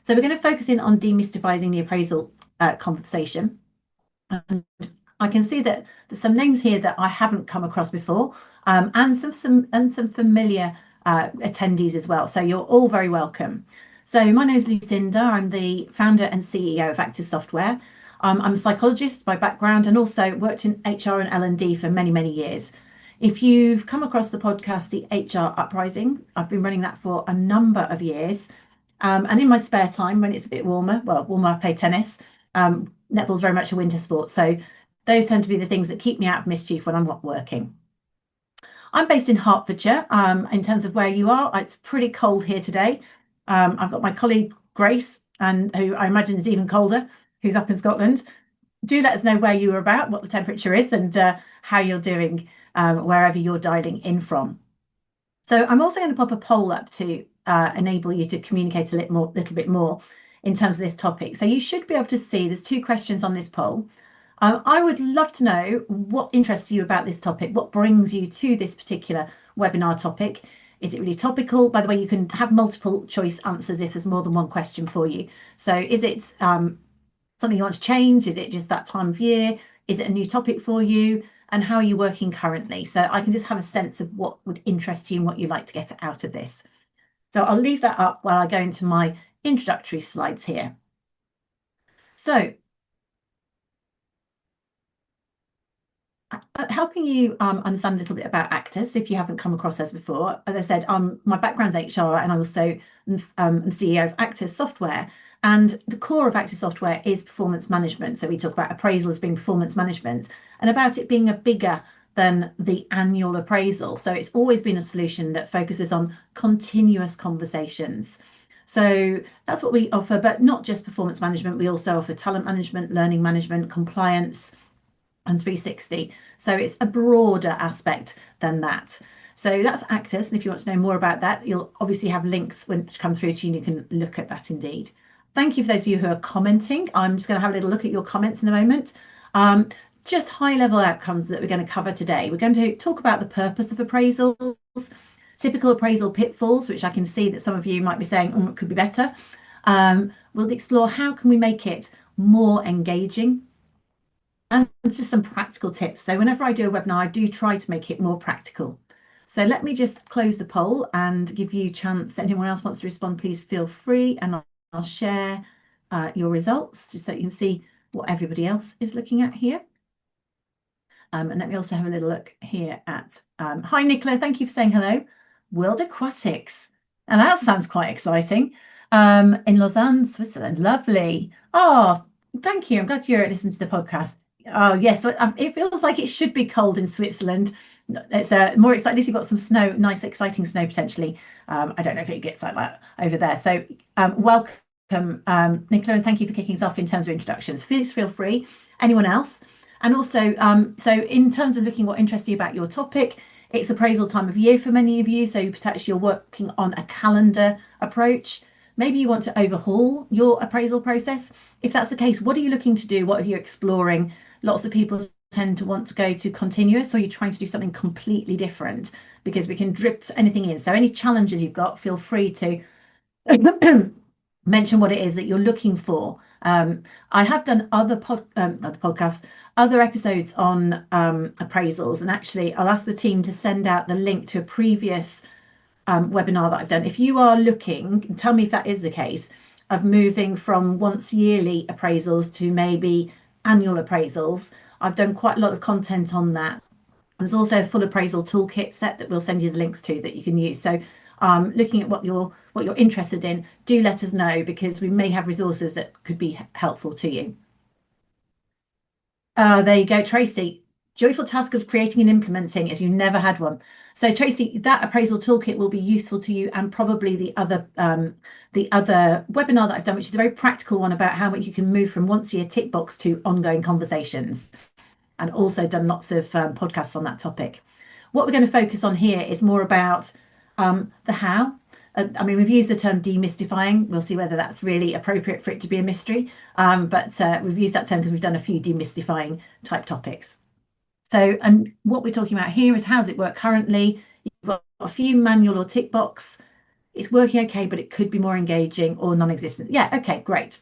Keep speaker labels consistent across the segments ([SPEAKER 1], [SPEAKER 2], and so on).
[SPEAKER 1] So we're going to focus in on demystifying the appraisal conversation. And I can see that there's some names here that I haven't come across before, and some familiar attendees as well. So you're all very welcome. So my name is Lucinda. I'm the founder and CEO of Actus Software. I'm a psychologist by background and also worked in HR and L&D for many, many years. If you've come across the podcast, the HR Uprising, I've been running that for a number of years. And in my spare time, when it's a bit warmer, I play tennis. Netball's very much a winter sport. So those tend to be the things that keep me out of mischief when I'm not working. I'm based in Hertfordshire. In terms of where you are, it's pretty cold here today. I've got my colleague Grace, and who I imagine is even colder, who's up in Scotland. Do let us know where you are about, what the temperature is, and how you're doing wherever you're dialing in from. So I'm also going to pop a poll up to enable you to communicate a little bit more in terms of this topic. So you should be able to see there's 2 questions on this poll. I would love to know what interests you about this topic, what brings you to this particular webinar topic. Is it really topical? By the way, you can have multiple choice answers if there's more than one question for you. So is it something you want to change? Is it just that time of year? Is it a new topic for you? And how are you working currently? So I can just have a sense of what would interest you and what you'd like to get out of this. So I'll leave that up while I go into my introductory slides here. So helping you understand a little bit about Actus, if you haven't come across us before. As I said, my background's HR, and I'm also the CEO of Actus Software. And the core of Actus Software is performance management. So we talk about appraisal as being performance management, and about it being a bigger than the annual appraisal. So it's always been a solution that focuses on continuous conversations. So that's what we offer, but not just performance management. We also offer talent management, learning management, compliance, and 360. So it's a broader aspect than that. So that's Actus, and if you want to know more about that, you'll obviously have links which come through to you, and you can look at that indeed. Thank you for those of you who are commenting. I'm just going to have a little look at your comments in a moment. Just high-level outcomes that we're going to cover today. We're going to talk about the purpose of appraisals, typical appraisal pitfalls, which I can see that some of you might be saying, it could be better. We'll explore how can we make it more engaging, and just some practical tips. So whenever I do a webinar, I do try to make it more practical. So let me just close the poll and give you a chance. Anyone else wants to respond, please feel free, and I'll share your results just so you can see what everybody else is looking at here. And let me also have a little look here at, hi Nicola, thank you for saying hello. World Aquatics, and that sounds quite exciting. In Lausanne, Switzerland, lovely. Oh, thank you, I'm glad you're listening to the podcast. Oh yes, it feels like it should be cold in Switzerland. It's more exciting. At least you've got some snow, nice exciting snow potentially. I don't know if it gets like that over there. So welcome Nicola, and thank you for kicking us off in terms of introductions. Please feel free. Anyone else? And also, so in terms of looking what interests you about your topic, it's appraisal time of year for many of you. So perhaps you're working on a calendar approach. Maybe you want to overhaul your appraisal process. If that's the case, what are you looking to do? What are you exploring? Lots of people tend to want to go to continuous, or you're trying to do something completely different, because we can drip anything in. So any challenges you've got, feel free to mention what it is that you're looking for. I have done other podcasts, other episodes on appraisals, and actually I'll ask the team to send out the link to a previous webinar that I've done. If you are looking, tell me if that is the case, of moving from once yearly appraisals to maybe annual appraisals. I've done quite a lot of content on that. There's also a full appraisal toolkit set that we'll send you the links to that you can use. So looking at what you're interested in, do let us know, because we may have resources that could be helpful to you. There you go, Tracy. Joyful task of creating and implementing if you've never had one. So Tracy, that appraisal toolkit will be useful to you, and probably the other webinar that I've done, which is a very practical one about how much you can move from once a year tick box to ongoing conversations, and also done lots of podcasts on that topic. What we're going to focus on here is more about the how. I mean, we've used the term demystifying. We'll see whether that's really appropriate for it to be a mystery, but we've used that term because we've done a few demystifying type topics. So, and what we're talking about here is how does it work currently? You've got a few manual or tick box it's working okay, but it could be more engaging or non-existent. Yeah, okay, great.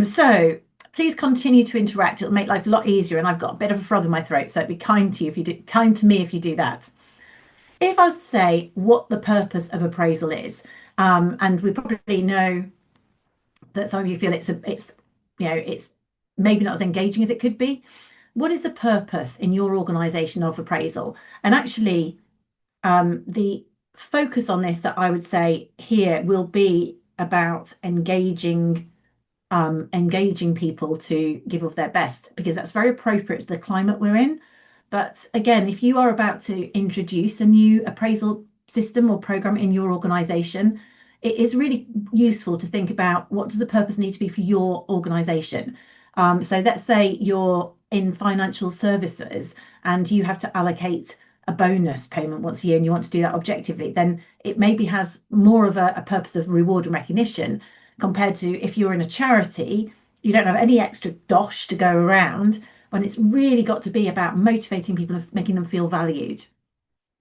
[SPEAKER 1] So please continue to interact. It'll make life a lot easier. And I've got a bit of a frog in my throat, so be kind to you if you do, kind to me if you do that. If I was to say what the purpose of appraisal is, and we probably know that some of you feel it's maybe not as engaging as it could be. What is the purpose in your organization of appraisal? And actually, the focus on this that I would say here will be about engaging people to give of their best, because that's very appropriate to the climate we're in. But again, if you are about to introduce a new appraisal system or program in your organization, it is really useful to think about what does the purpose need to be for your organization. So let's say you're in financial services and you have to allocate a bonus payment once a year and you want to do that objectively, then it maybe has more of a purpose of reward and recognition, compared to if you're in a charity, you don't have any extra dosh to go around, when it's really got to be about motivating people and making them feel valued.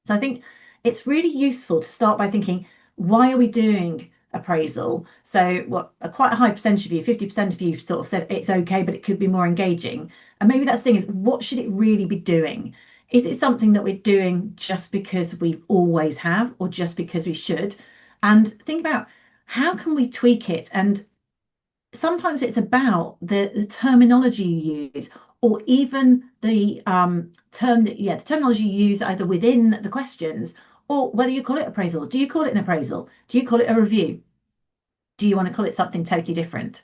[SPEAKER 1] So I think it's really useful to start by thinking, why are we doing appraisal? So what quite a high percentage of you, 50% of you sort of said it's okay, but it could be more engaging. And maybe that's the thing is, what should it really be doing? Is it something that we're doing just because we always have, or just because we should? And think about how can we tweak it? And sometimes it's about the terminology you use, or even the the terminology you use either within the questions, or whether you call it appraisal. Do you call it an appraisal? Do you call it a review? Do you want to call it something totally different?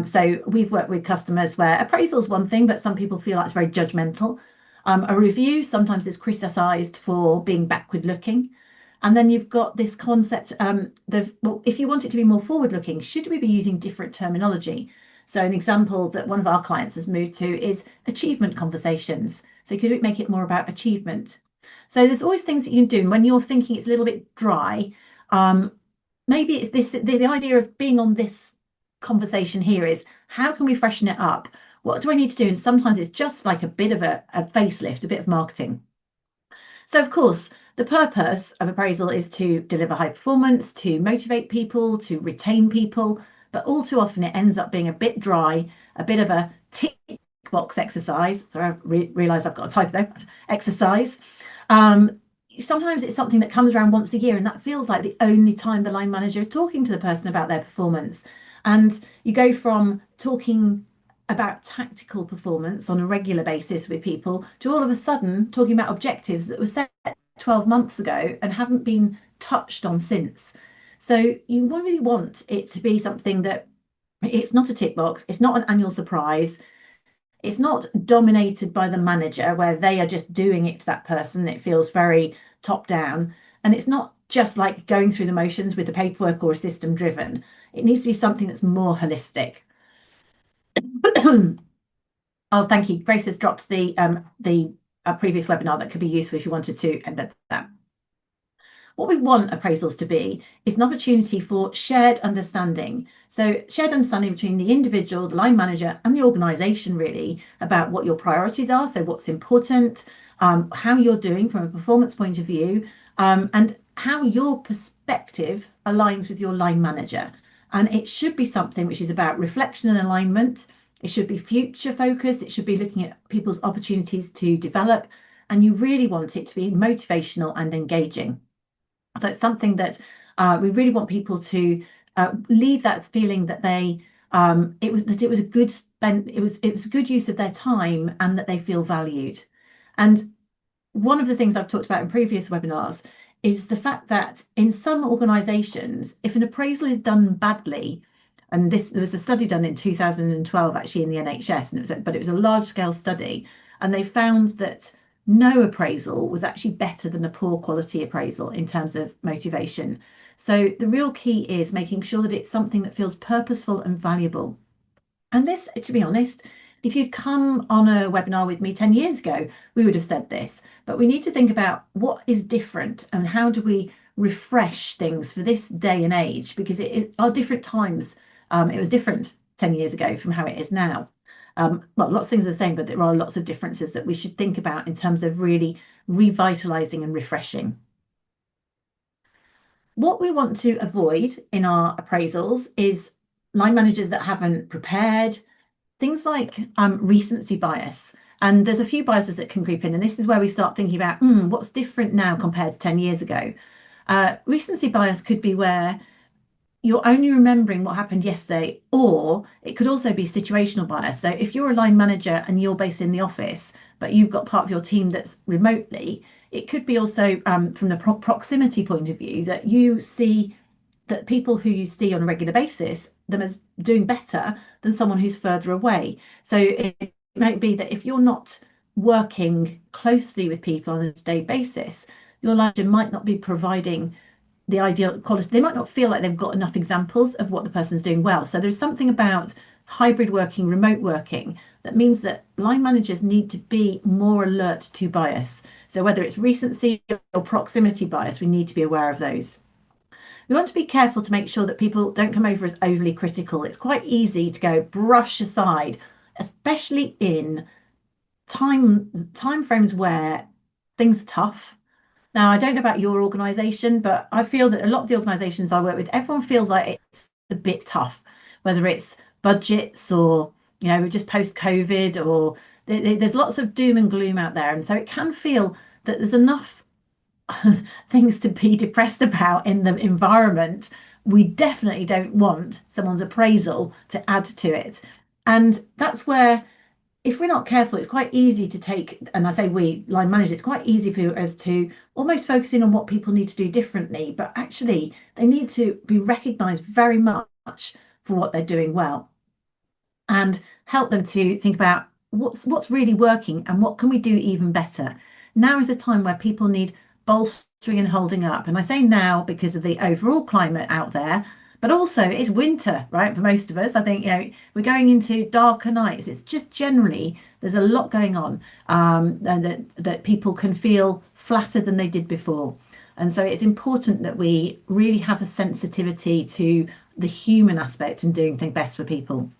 [SPEAKER 1] So we've worked with customers where appraisal is one thing, but some people feel like it's very judgmental. A review sometimes is criticized for being backward looking. And then you've got this concept, well, if you want it to be more forward looking, should we be using different terminology? So an example that one of our clients has moved to is achievement conversations. So could we make it more about achievement? So there's always things that you can do. And when you're thinking it's a little bit dry, maybe it's this, the idea of being on this conversation here is, how can we freshen it up? What do I need to do? And sometimes it's just like a bit of a facelift, a bit of marketing. So of course, the purpose of appraisal is to deliver high performance, to motivate people, to retain people, but all too often it ends up being a bit dry, a bit of a tick box exercise. Sorry, I realised I've got a typo there. Exercise. Sometimes it's something that comes around once a year, and that feels like the only time the line manager is talking to the person about their performance. And you go from talking about tactical performance on a regular basis with people to all of a sudden talking about objectives that were set 12 months ago and haven't been touched on since. So you really want it to be something that it's not a tick box, it's not an annual surprise, it's not dominated by the manager where they are just doing it to that person. It feels very top down, and it's not just like going through the motions with the paperwork or a system driven. It needs to be something that's more holistic. Oh, thank you. Grace has dropped the previous webinar that could be useful if you wanted to embed that. What we want appraisals to be is an opportunity for shared understanding. So shared understanding between the individual, the line manager, and the organisation, really, about what your priorities are. So what's important, how you're doing from a performance point of view, and how your perspective aligns with your line manager. And it should be something which is about reflection and alignment. It should be future focused. It should be looking at people's opportunities to develop. And you really want it to be motivational and engaging. So it's something that we really want people to leave that feeling that it was a good a good use of their time, and that they feel valued. And one of the things I've talked about in previous webinars is the fact that in some organisations, if an appraisal is done badly, and there was a study done in 2012 actually in the NHS, and it was a large scale study, and they found that no appraisal was actually better than a poor quality appraisal in terms of motivation. So the real key is making sure that it's something that feels purposeful and valuable. And this, to be honest, if you'd come on a webinar with me 10 years ago, we would have said this, but we need to think about what is different and how do we refresh things for this day and age, because it are different times. It was different 10 years ago from how it is now. Well, lots of things are the same, but there are lots of differences that we should think about in terms of really revitalizing and refreshing. What we want to avoid in our appraisals is line managers that haven't prepared, things like recency bias. And there's a few biases that can creep in, and this is where we start thinking about what's different now compared to 10 years ago. Recency bias could be where you're only remembering what happened yesterday, or it could also be situational bias. So if you're a line manager and you're based in the office, but you've got part of your team that's remotely, it could be also from the proximity point of view that you see that people who you see on a regular basis, them as doing better than someone who's further away. So it might be that if you're not working closely with people on a day basis, your manager might not be providing the ideal quality. They might not feel like they've got enough examples of what the person's doing well. So there's something about hybrid working, remote working, that means that line managers need to be more alert to bias. So whether it's recency or proximity bias, we need to be aware of those. We want to be careful to make sure that people don't come over as overly critical. It's quite easy to go brush aside, especially in time frames where things are tough. Now, I don't know about your organisation, but I feel that a lot of the organisations I work with, everyone feels like it's a bit tough, whether it's budgets or, we're just post-COVID, or there's lots of doom and gloom out there. And so it can feel that there's enough things to be depressed about in the environment. We definitely don't want someone's appraisal to add to it. And that's where, if we're not careful, it's quite easy to take, and I say we, line managers, it's quite easy for us to almost focus in on what people need to do differently, but actually they need to be recognised very much for what they're doing well, and help them to think about what's really working and what can we do even better. Now is a time where people need bolstering and holding up. And I say now because of the overall climate out there, but also it's winter, right? For most of us, I think, we're going into darker nights. It's just generally, there's a lot going on, and that people can feel flatter than they did before. And so it's important that we really have a sensitivity to the human aspect and doing things best for people.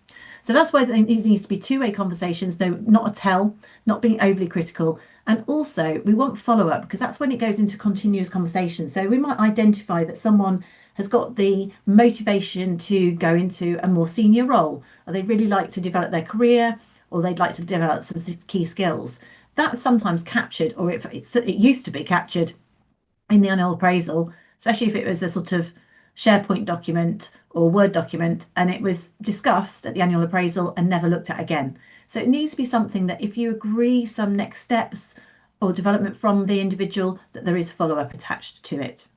[SPEAKER 1] So that's why there needs to be two-way conversations, no, not a tell, not being overly critical. And also we want follow-up, because that's when it goes into continuous conversation. So we might identify that someone has got the motivation to go into a more senior role, or they really like to develop their career, or they'd like to develop some key skills. That's sometimes captured, or it used to be captured in the annual appraisal, especially if it was a sort of SharePoint document or Word document, and it was discussed at the annual appraisal and never looked at again. So it needs to be something that if you agree some next steps or development from the individual, that there is follow-up attached to it.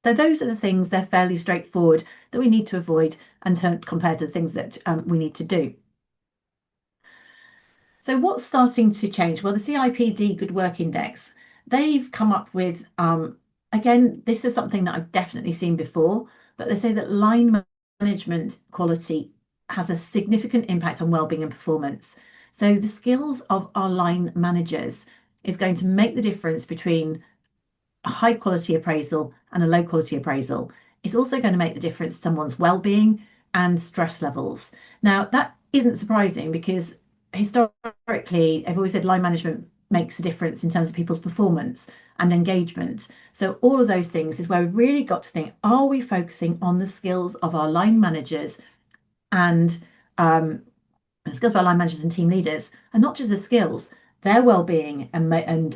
[SPEAKER 1] So those are the things, they're fairly straightforward, that we need to avoid and compared to the things that we need to do. So what's starting to change? Well, the CIPD Good Work Index, they've come up with, again, this is something that I've definitely seen before, but they say that line management quality has a significant impact on well-being and performance. So the skills of our line managers is going to make the difference between a high quality appraisal and a low quality appraisal. It's also going to make the difference to someone's well-being and stress levels. Now, that isn't surprising, because historically, I've always said line management makes a difference in terms of people's performance and engagement. So all of those things is where we've really got to think, are we focusing on the skills of our line managers and skills of our line managers and team leaders, and not just the skills, their well-being and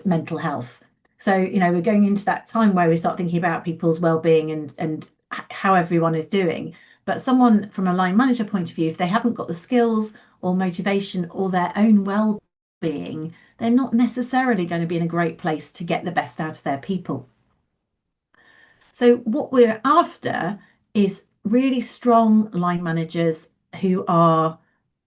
[SPEAKER 1] mental health. So, we're going into that time where we start thinking about people's well-being and how everyone is doing. But someone from a line manager point of view, if they haven't got the skills or motivation or their own well-being, they're not necessarily going to be in a great place to get the best out of their people. So what we're after is really strong line managers who are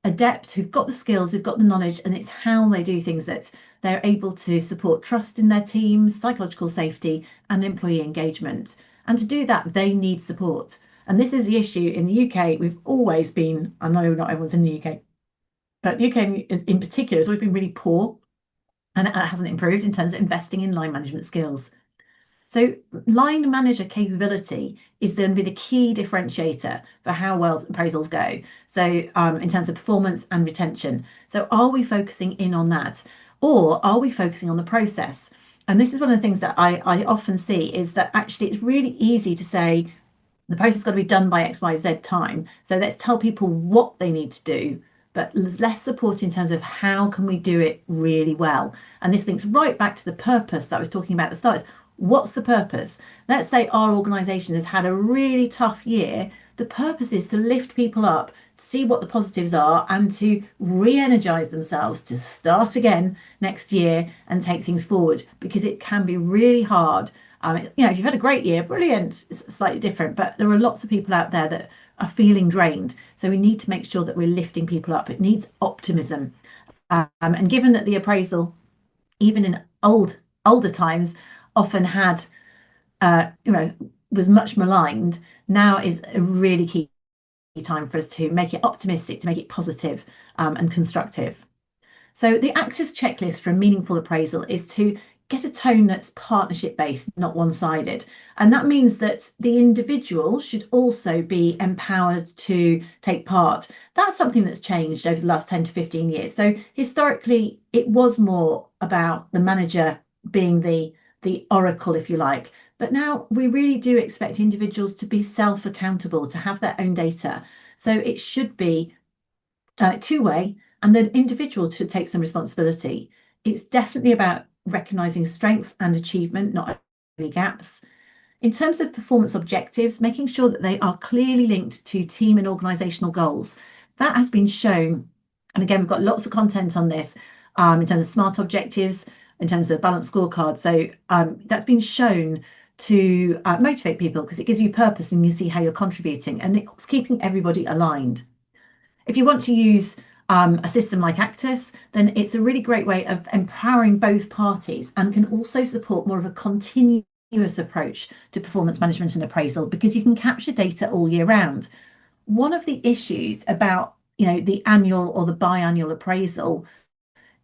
[SPEAKER 1] adept, who've got the skills, who've got the knowledge, and it's how they do things that they're able to support trust in their teams, psychological safety, and employee engagement. And to do that, they need support. And this is the issue in the UK. We've always been, I know not everyone's in the UK, but the UK in particular has always been really poor, and it hasn't improved in terms of investing in line management skills. So line manager capability is going to be the key differentiator for how well appraisals go. So in terms of performance and retention. So are we focusing in on that? Or are we focusing on the process? And this is one of the things that I often see is that actually it's really easy to say the post has got to be done by XYZ time. So let's tell people what they need to do, but there's less support in terms of how can we do it really well. And this links right back to the purpose that I was talking about at the start. What's the purpose? Let's say our organization has had a really tough year. The purpose is to lift people up, see what the positives are, and to re-energize themselves to start again next year and take things forward, because it can be really hard. If you've had a great year, brilliant, it's slightly different, but there are lots of people out there that are feeling drained. So we need to make sure that we're lifting people up. It needs optimism. And given that the appraisal, even in older times, often had, was much maligned, now is a really key time for us to make it optimistic, to make it positive and constructive. So the Actus checklist for a meaningful appraisal is to get a tone that's partnership based, not one-sided. And that means that the individual should also be empowered to take part. That's something that's changed over the last 10 to 15 years. So historically, it was more about the manager being the oracle, if you like. But now we really do expect individuals to be self-accountable, to have their own data. So it should be two-way, and the individual should take some responsibility. It's definitely about recognizing strength and achievement, not only gaps. In terms of performance objectives, making sure that they are clearly linked to team and organizational goals. That has been shown. And again, we've got lots of content on this in terms of SMART objectives, in terms of balanced scorecard. So that's been shown to motivate people because it gives you purpose and you see how you're contributing, and it's keeping everybody aligned. If you want to use a system like Actus, then it's a really great way of empowering both parties and can also support more of a continuous approach to performance management and appraisal, because you can capture data all year round. One of the issues about the annual or the biannual appraisal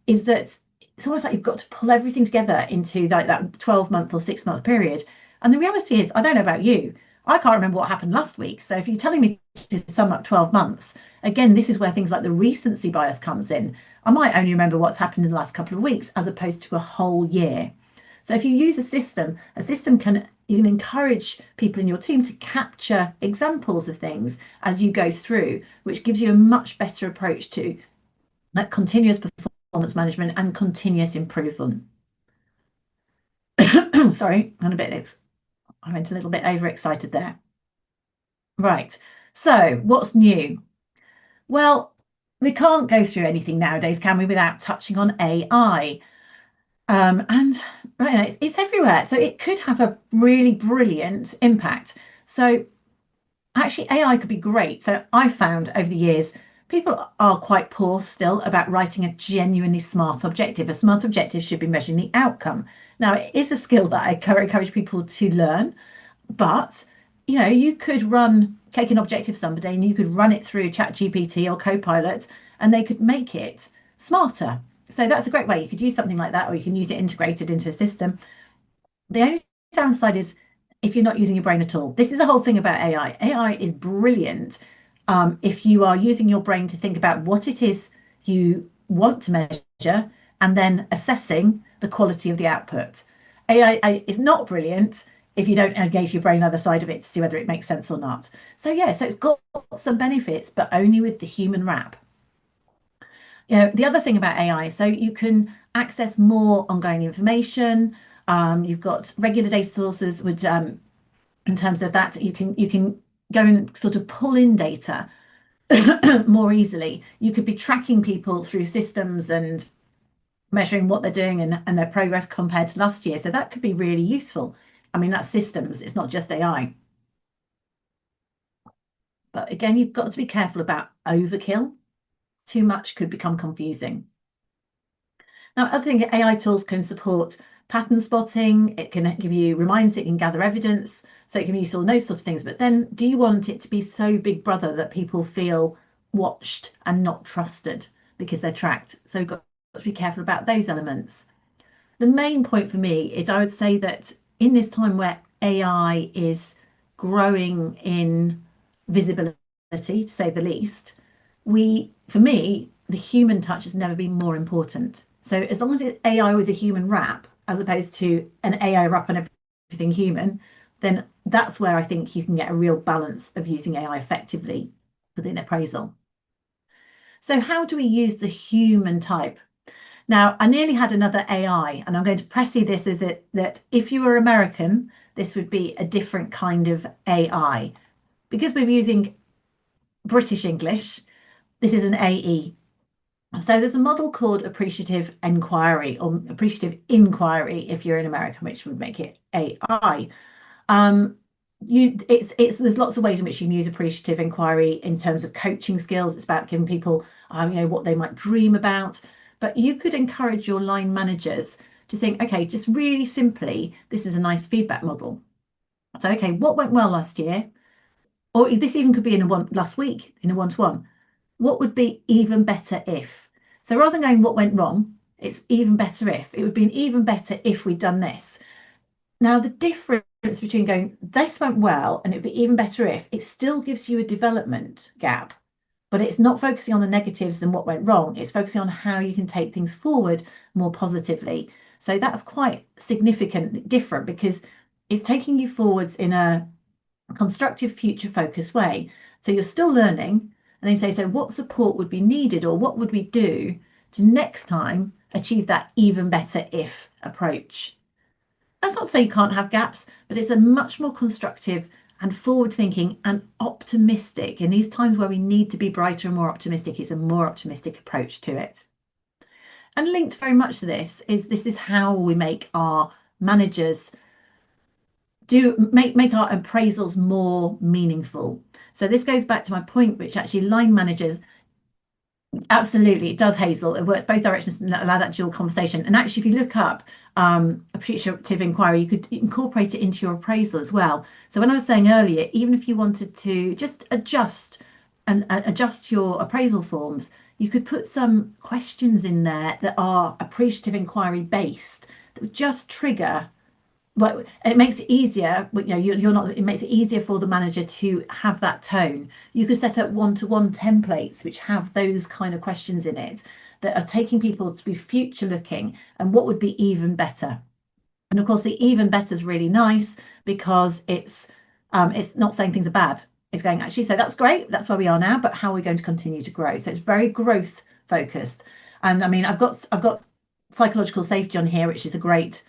[SPEAKER 1] is that it's almost like you've got to pull everything together into like that 12-month or 6-month period. And the reality is, I don't know about you, I can't remember what happened last week. So if you're telling me to sum up 12 months, again, this is where things like the recency bias comes in. I might only remember what's happened in the last couple of weeks as opposed to a whole year. So if you use a system can you can encourage people in your team to capture examples of things as you go through, which gives you a much better approach to that continuous performance management and continuous improvement. Sorry, I went a little bit overexcited there. Right, so what's new? Well, we can't go through anything nowadays, can we, without touching on AI? And right, it's everywhere. So it could have a really brilliant impact. So actually, AI could be great. So I found over the years, people are quite poor still about writing a genuinely smart objective. A smart objective should be measuring the outcome. Now, it is a skill that I encourage people to learn, but you could take an objective somebody and you could run it through ChatGPT or Copilot and they could make it smarter. So that's a great way. You could use something like that, or you can use it integrated into a system. The only downside is if you're not using your brain at all. This is the whole thing about AI. AI is brilliant if you are using your brain to think about what it is you want to measure and then assessing the quality of the output. AI is not brilliant if you don't engage your brain either side of it to see whether it makes sense or not. So yeah, so it's got some benefits, but only with the human wrap. The other thing about AI, so you can access more ongoing information. You've got regular data sources, which in terms of that, you can go and sort of pull in data more easily. You could be tracking people through systems and measuring what they're doing and their progress compared to last year. So that could be really useful. I mean, that's systems, it's not just AI. But again, you've got to be careful about overkill. Too much could become confusing. Now, other thing, AI tools can support pattern spotting. It can give you reminders, it can gather evidence. So it can be useful in those sort of things. But then do you want it to be so big brother that people feel watched and not trusted because they're tracked? So you've got to be careful about those elements. The main point for me is I would say that in this time where AI is growing in visibility, to say the least, for me, the human touch has never been more important. So as long as it's AI with a human wrap, as opposed to an AI wrap on everything human, then that's where I think you can get a real balance of using AI effectively within appraisal. So how do we use the human type? Now, I nearly had another AI, and I'm going to press you this, is it that if you were American, this would be a different kind of AI. Because we're using British English, this is an AE. So there's a model called appreciative inquiry, or appreciative inquiry if you're in America, which would make it AI. There's lots of ways in which you can use appreciative inquiry in terms of coaching skills. It's about giving people what they might dream about, but you could encourage your line managers to think, okay, just really simply, this is a nice feedback model. So okay, what went well last year, or this even could be in last week in a one-to-one. What would be even better if? So rather than going what went wrong, it's even better if. It would be an even better if we'd done this. Now, the difference between going, this went well, and it'd be even better if, it still gives you a development gap, but it's not focusing on the negatives and what went wrong. It's focusing on how you can take things forward more positively. So that's quite significant different, because it's taking you forwards in a constructive, future focused way. So you're still learning, and then you say, so what support would be needed, or what would we do to next time achieve that even better if approach? That's not to say you can't have gaps, but it's a much more constructive and forward thinking and optimistic. In these times where we need to be brighter and more optimistic, it's a more optimistic approach to it. And linked very much to this is how we make our managers make our appraisals more meaningful. So this goes back to my point, which actually line managers, absolutely, it does, Hazel. It works both directions to allow that dual conversation. And actually, if you look up appreciative inquiry, you could incorporate it into your appraisal as well. So when I was saying earlier, even if you wanted to just adjust your appraisal forms, you could put some questions in there that are appreciative inquiry based, that would just trigger. But it makes it easier. You're not. It makes it easier for the manager to have that tone. You could set up one-to-one templates which have those kind of questions in it that are taking people to be future looking and what would be even better. And of course, the even better is really nice because it's not saying things are bad. It's going, actually, so that's great. That's where we are now, but how are we going to continue to grow? So it's very growth focused. And I mean, I've got psychological safety on here, which is a great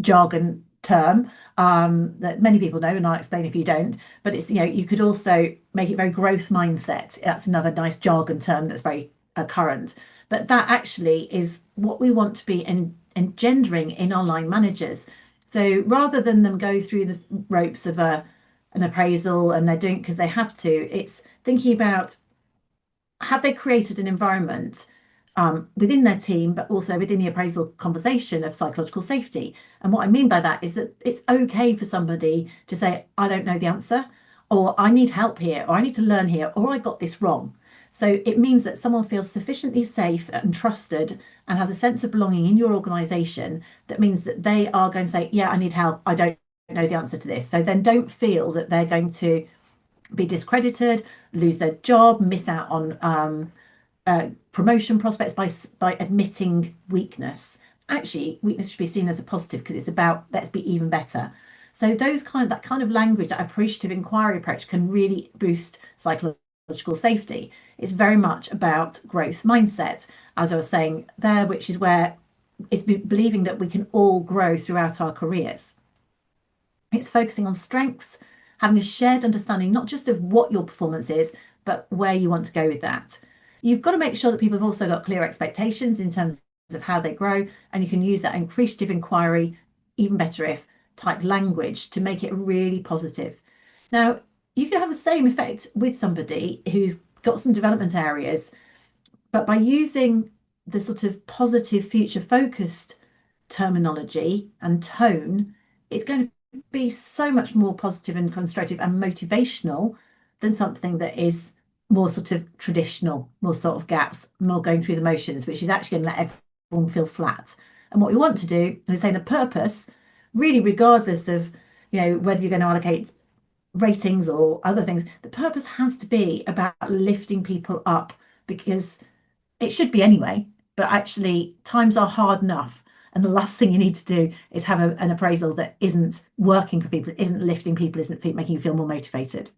[SPEAKER 1] jargon term that many people know, and I'll explain if you don't. But it's, you could also make it very growth mindset. That's another nice jargon term that's very current. But that actually is what we want to be engendering in our line managers. So rather than them go through the ropes of an appraisal and they're doing it because they have to, it's thinking about, have they created an environment within their team, but also within the appraisal conversation of psychological safety. And what I mean by that is that it's okay for somebody to say, I don't know the answer, or I need help here, or I need to learn here, or I got this wrong. So it means that someone feels sufficiently safe and trusted and has a sense of belonging in your organisation. That means that they are going to say, yeah, I need help, I don't know the answer to this. So then don't feel that they're going to be discredited, lose their job, miss out on promotion prospects by admitting weakness. Actually, weakness should be seen as a positive because it's about let's be even better. So that kind of language, that appreciative inquiry approach, can really boost psychological safety. It's very much about growth mindset, as I was saying there, which is where it's believing that we can all grow throughout our careers. It's focusing on strengths, having a shared understanding, not just of what your performance is, but where you want to go with that. You've got to make sure that people have also got clear expectations in terms of how they grow, and you can use that appreciative inquiry, even better if type language, to make it really positive. Now, you can have the same effect with somebody who's got some development areas, but by using the sort of positive future focused terminology and tone, it's going to be so much more positive and constructive and motivational than something that is more sort of traditional, more sort of gaps, more going through the motions, which is actually going to let everyone feel flat. And what we want to do is say the purpose, really, regardless of whether you're going to allocate ratings or other things, the purpose has to be about lifting people up, because it should be anyway, but actually times are hard enough. And the last thing you need to do is have an appraisal that isn't working for people, isn't lifting people, isn't making you feel more motivated.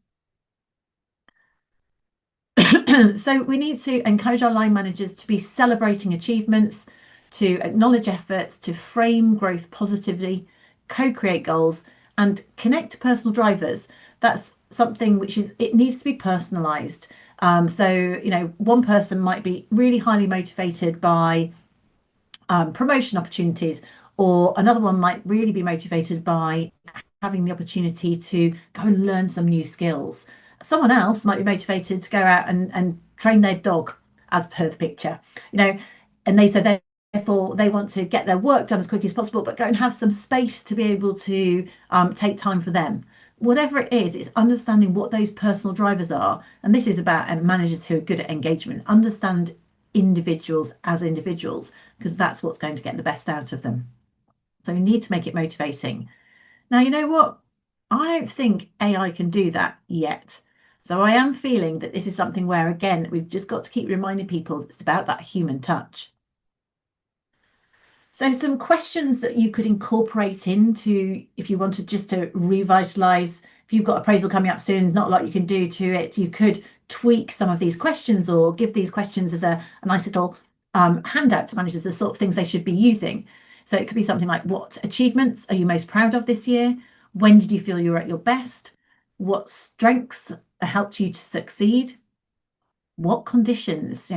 [SPEAKER 1] So we need to encourage our line managers to be celebrating achievements, to acknowledge efforts, to frame growth positively, co-create goals, and connect to personal drivers. That's something which it needs to be personalized. So, one person might be really highly motivated by promotion opportunities, or another one might really be motivated by having the opportunity to go and learn some new skills. Someone else might be motivated to go out and train their dog, as per the picture, and therefore they want to get their work done as quickly as possible, but go and have some space to be able to take time for them. Whatever it is, it's understanding what those personal drivers are. And this is about managers who are good at engagement, understand individuals as individuals, because that's what's going to get the best out of them. So we need to make it motivating. Now, you know what? I don't think AI can do that yet. So I am feeling that this is something where, again, we've just got to keep reminding people it's about that human touch. So some questions that you could incorporate into, if you wanted just to revitalize, if you've got appraisal coming up soon, not a lot you can do to it, you could tweak some of these questions or give these questions as a nice little handout to managers, the sort of things they should be using. So it could be something like, what achievements are you most proud of this year? When did you feel you were at your best? What strengths helped you to succeed? What conditions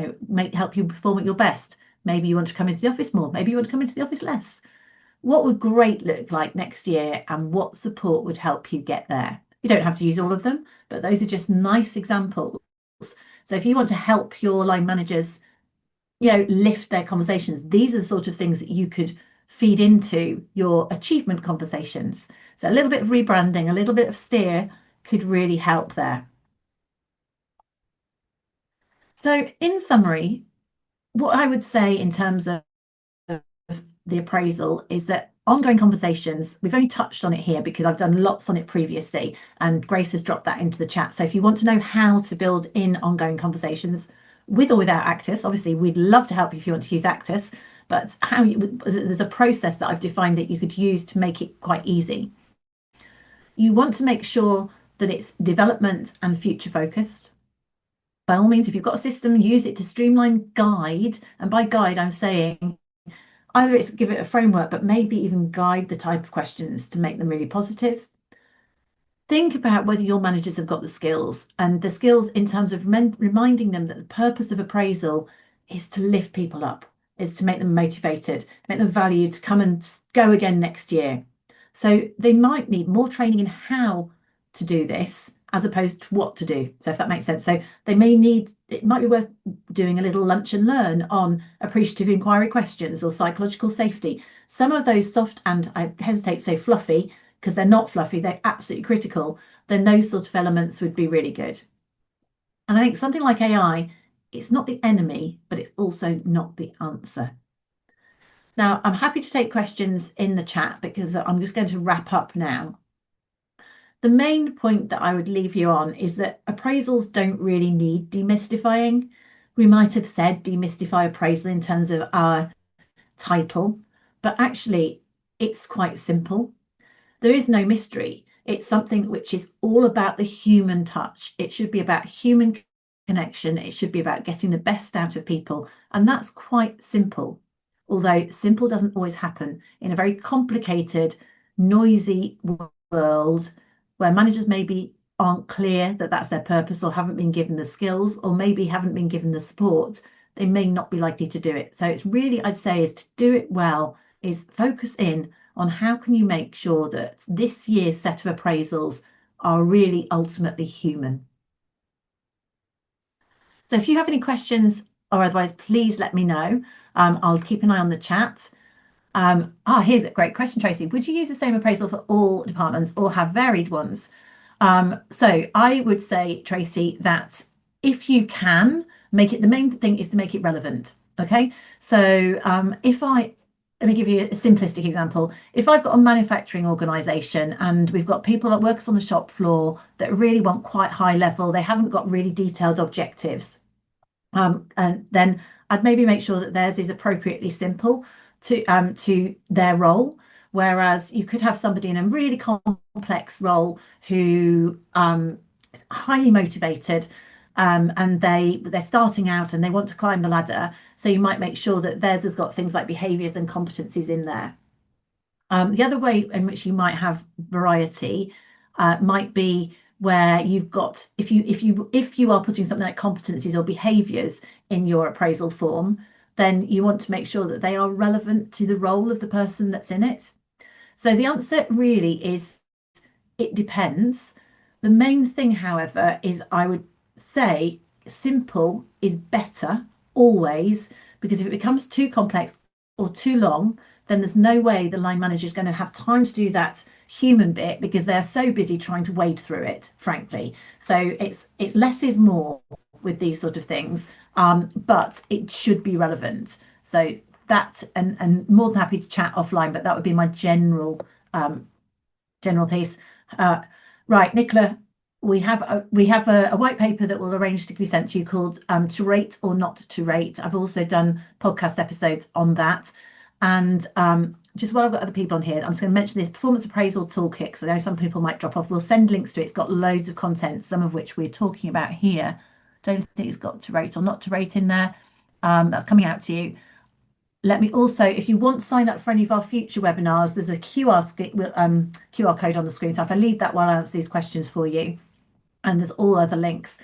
[SPEAKER 1] help you perform at your best? Maybe you want to come into the office more. Maybe you want to come into the office less. What would great look like next year, and what support would help you get there? You don't have to use all of them, but those are just nice examples. So if you want to help your line managers, lift their conversations, these are the sort of things that you could feed into your achievement conversations. So a little bit of rebranding, a little bit of steer could really help there. So in summary, what I would say in terms of the appraisal is that ongoing conversations, we've only touched on it here because I've done lots on it previously, and Grace has dropped that into the chat. So if you want to know how to build in ongoing conversations with or without Actus, obviously we'd love to help you if you want to use Actus, but there's a process that I've defined that you could use to make it quite easy. You want to make sure that it's development and future focused. By all means, if you've got a system, use it to streamline, guide. And by guide, I'm saying either it's give it a framework, but maybe even guide the type of questions to make them really positive. Think about whether your managers have got the skills, and the skills in terms of reminding them that the purpose of appraisal is to lift people up, is to make them motivated, make them valued to come and go again next year. So they might need more training in how to do this as opposed to what to do. So if that makes sense. So it might be worth doing a little lunch and learn on appreciative inquiry questions or psychological safety. Some of those soft, and I hesitate to say fluffy, because they're not fluffy, they're absolutely critical, then those sort of elements would be really good. And I think something like AI, it's not the enemy, but it's also not the answer. Now, I'm happy to take questions in the chat because I'm just going to wrap up now. The main point that I would leave you on is that appraisals don't really need demystifying. We might have said demystify appraisal in terms of our title, but actually it's quite simple. There is no mystery. It's something which is all about the human touch. It should be about human connection. It should be about getting the best out of people. And that's quite simple. Although simple doesn't always happen in a very complicated, noisy world where managers maybe aren't clear that that's their purpose, or haven't been given the skills, or maybe haven't been given the support, they may not be likely to do it. So it's really, I'd say, is to do it well, is focus in on how can you make sure that this year's set of appraisals are really ultimately human. So if you have any questions or otherwise, please let me know. I'll keep an eye on the chat. Here's a great question, Tracy. Would you use the same appraisal for all departments or have varied ones? So I would say, Tracy, that if you can make it, the main thing is to make it relevant. Okay, so let me give you a simplistic example. If I've got a manufacturing organisation and we've got people that work on the shop floor that really want quite high level, they haven't got really detailed objectives, and then I'd maybe make sure that theirs is appropriately simple. to their role. Whereas you could have somebody in a really complex role who is highly motivated, and they're starting out and they want to climb the ladder. So you might make sure that theirs has got things like behaviours and competencies in there. The other way in which you might have variety might be where you've got, if you are putting something like competencies or behaviours in your appraisal form, then you want to make sure that they are relevant to the role of the person that's in it. So the answer really is it depends. The main thing, however, is I would say simple is better always, because if it becomes too complex or too long, then there's no way the line manager is going to have time to do that human bit because they're so busy trying to wade through it, frankly. So it's less is more with these sort of things, but it should be relevant. So that, and more than happy to chat offline, but that would be my general piece. Right, Nicola, we have a white paper that will arrange to be sent to you called To Rate or Not to Rate. I've also done podcast episodes on that. And just while I've got other people on here, I'm just going to mention this performance appraisal toolkit, because I know some people might drop off. We'll send links to it. It's got loads of content, some of which we're talking about here. Don't think it's got to rate or not to rate in there. That's coming out to you. Let me also, if you want to sign up for any of our future webinars, there's a QR code on the screen. So if I leave that while I answer these questions for you, and there's all other links